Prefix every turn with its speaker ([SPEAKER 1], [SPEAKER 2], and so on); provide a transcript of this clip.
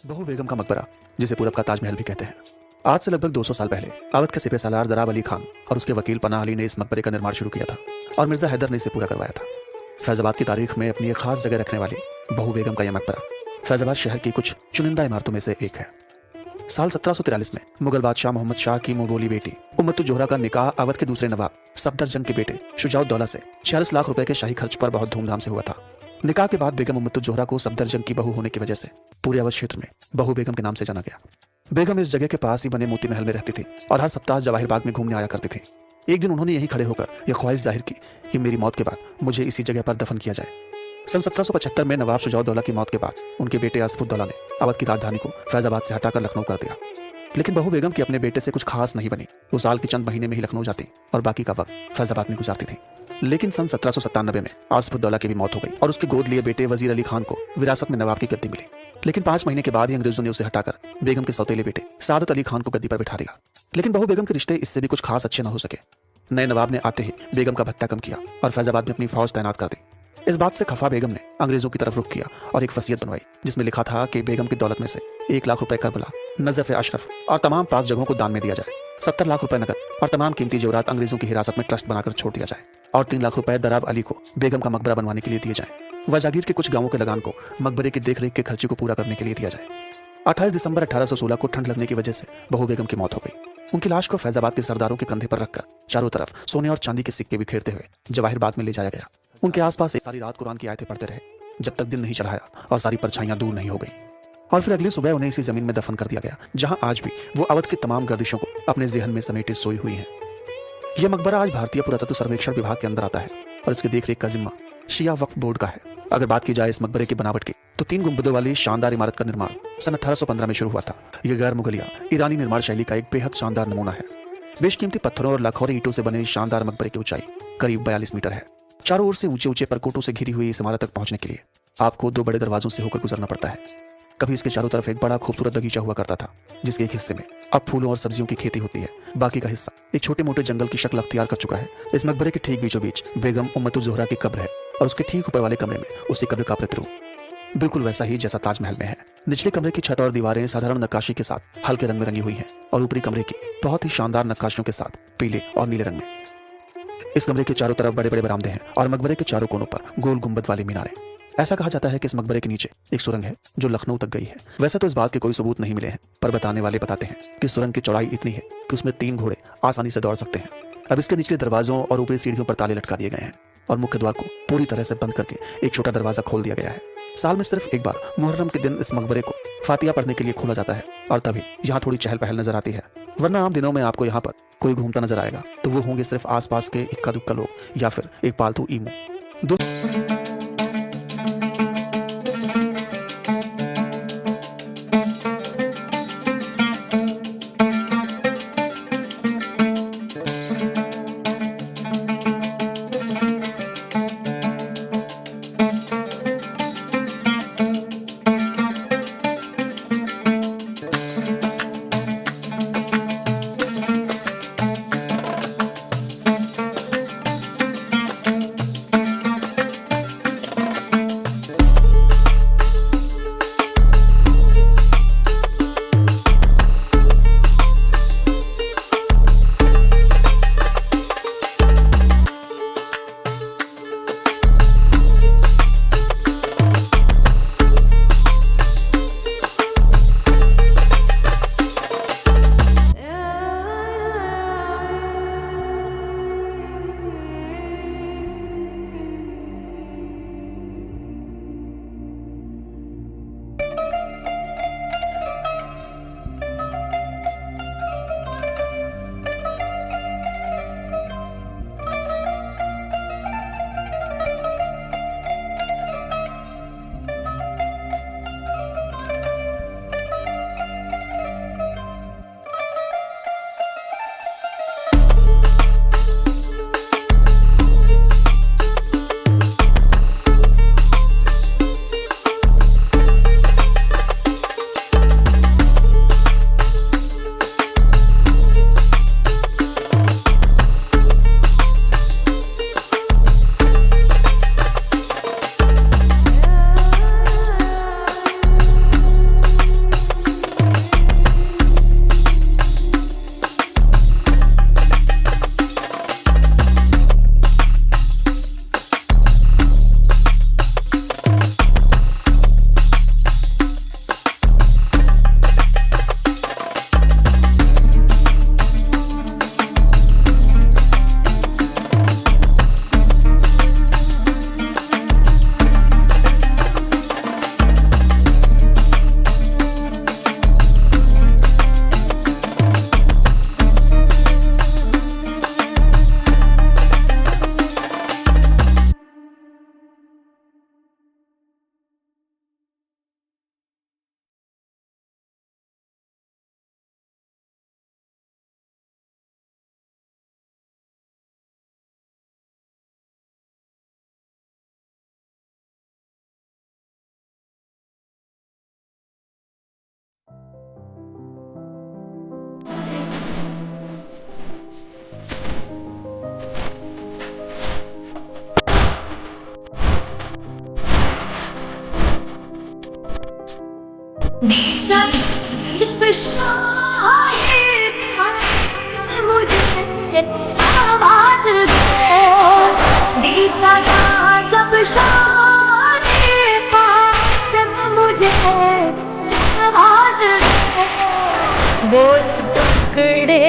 [SPEAKER 1] बहू बेगम का मकबरा, जिसे पूरब का ताजमहल भी कहते हैं। आज से लगभग 200 साल पहले अवध के सिपह सालार दराब अली खान और उसके वकील पनाह अली ने इस मकबरे का निर्माण शुरू किया था और मिर्जा हैदर ने इसे पूरा करवाया था। फैजाबाद की तारीख में अपनी एक खास जगह रखने वाली बहू बेगम का यह मकबरा फैजाबाद शहर की कुछ चुनिंदा इमारतों में से एक है। साल 1743 में मुगल बादशाह मोहम्मद शाह की मुगोली बेटी उम्मतुज जोहरा का निकाह अवध के दूसरे नवाब सफदरजंग के बेटे शुजाउद्दौला से 46 लाख रुपए के शाही खर्च पर बहुत धूमधाम से हुआ था। निकाह के बाद बेगम उम्मतुज जोहरा को सफदरजंग की बहू होने की वजह से पूरे अवध क्षेत्र में बहू बेगम के नाम से जाना गया। बेगम इस जगह के पास ही बने मोती महल में रहती थी और हर सप्ताह जवाहिर बाग में घूमने आया करती थी। एक दिन उन्होंने यहीं खड़े होकर यह ख्वाहिश जाहिर की कि मेरी मौत के बाद मुझे इसी जगह पर दफन किया जाए। सन 1775 में नवाब शुजाउद्दौला की मौत के बाद उनके बेटे आसफुद्दौला ने अवध की राजधानी को फैजाबाद से हटाकर लखनऊ कर दिया। लेकिन बहू बेगम की अपने बेटे से कुछ खास नहीं बनी। वो साल के चंद महीने में ही लखनऊ जाती और बाकी का वक्त फैजाबाद में गुजारती थी। लेकिन सन 1797 में आसफुद्दौला की भी मौत हो गई और उसके गोद लिए बेटे वजीर अली खान को विरासत में नवाब की गद्दी मिली। लेकिन 5 महीने के बाद ही अंग्रेजों ने उसे हटाकर बेगम के सौतेले बेटे सादत अली खान को गद्दी पर बिठा दिया। लेकिन बहू बेगम के रिश्ते इससे भी कुछ खास अच्छे न हो सके। नए नवाब ने आते ही बेगम का भत्ता कम किया और फैजाबाद में अपनी फौज तैनात कर दी। इस बात से खफा बेगम ने अंग्रेजों की तरफ रुख किया और एक वसीयत बनवाई जिसमें लिखा था कि बेगम की दौलत में से 1 लाख रुपए करबला, नजफ अशरफ और तमाम पाक जगहों को दान में दिया जाए। 70 लाख रुपए नकद और तमाम कीमती जेवरात अंग्रेजों की हिरासत में ट्रस्ट बनाकर छोड़ दिया जाए और 3 लाख रुपए दराब अली को बेगम का मकबरा बनवाने के लिए दिए जाए। वजागीर के कुछ गांवों के लगान को मकबरे की देखरेख के खर्चे को पूरा करने के लिए दिया जाए। 28 दिसंबर 1816 को ठंड लगने की वजह से बहू बेगम की मौत हो गई। उनकी लाश को फैजाबाद के सरदारों के कंधे पर रखकर चारों तरफ सोने और चांदी के सिक्के बिखेरते हुए जवाहिर बाग में ले जाया गया। उनके आसपास सारी रात कुरान की आयतें पढ़ते रहे जब तक दिन नहीं चढ़ाया और सारी परछाइयां दूर नहीं हो गई। और फिर अगली सुबह उन्हें इसी जमीन में दफन कर दिया गया जहां आज भी वो अवध की तमाम गर्दिशों को अपने जेहन में समेटे सोई हुई है। यह मकबरा आज भारतीय पुरातत्व सर्वेक्षण विभाग के अंदर आता है और इसके देखरेख का जिम्मा शिया वक्फ बोर्ड का है। अगर बात की जाए इस मकबरे की बनावट की तो 3 गुंबदों वाली शानदार इमारत का निर्माण सन 1815 में शुरू हुआ था। यह गैर मुगलिया ईरानी निर्माण शैली का एक बेहद शानदार नमूना है। बेशकीमती पत्थरों और लाखोरी ईंटों से बने शानदार मकबरे की ऊंचाई करीब 42 मीटर है। चारों ओर से ऊंचे ऊंचे परकोटों से घिरी हुई इस इमारत तक पहुंचने के लिए आपको 2 बड़े दरवाजों से होकर गुजरना पड़ता है। कभी इसके चारों तरफ एक बड़ा खूबसूरत बगीचा हुआ करता था जिसके एक हिस्से में अब फूलों और सब्जियों की खेती होती है। बाकी का हिस्सा एक छोटे मोटे जंगल की शक्ल अख्तियार कर चुका है। इस मकबरे के ठीक बीचों बीच बेगम उम्मतुज जोहरा की कब्र है और उसके ठीक ऊपर वाले कमरे में उसी कब्र का प्रतिरूप बिल्कुल वैसा ही जैसा ताजमहल में है। निचले कमरे की छत और दीवारें साधारण नक्काशी के साथ हल्के रंग में रंगी हुई हैं और ऊपरी कमरे की बहुत ही शानदार नक्काशियों के साथ पीले और नीले रंग में। इस कमरे के चारों तरफ बड़े बड़े बरामदे हैं और मकबरे के चारों कोनों पर गोल गुंबद वाली मीनारें। ऐसा कहा जाता है कि इस मकबरे के नीचे एक सुरंग है जो लखनऊ तक गई है। वैसे तो इस बात के कोई सबूत नहीं मिले हैं, पर बताने वाले बताते हैं कि सुरंग की चौड़ाई इतनी है कि उसमें 3 घोड़े आसानी से दौड़ सकते हैं। अब इसके निचले दरवाजों और ऊपरी सीढ़ियों पर ताले लटका दिए गए हैं और मुख्य द्वार को पूरी तरह से बंद करके एक छोटा दरवाजा खोल दिया गया है। साल में सिर्फ एक बार मुहर्रम के दिन इस मकबरे को फातिया पढ़ने के लिए खोला जाता है और तभी यहाँ थोड़ी चहल पहल नजर आती है। वरना आम दिनों में आपको यहाँ पर कोई घूमता नजर आएगा तो वो होंगे सिर्फ आसपास के इक्का दुक्का लोग या फिर एक पालतू ईमू।
[SPEAKER 2] Nisan जब शाये मुझे आवाज दे निसान जब शाये मुझे आवाज दे वो टुकड़े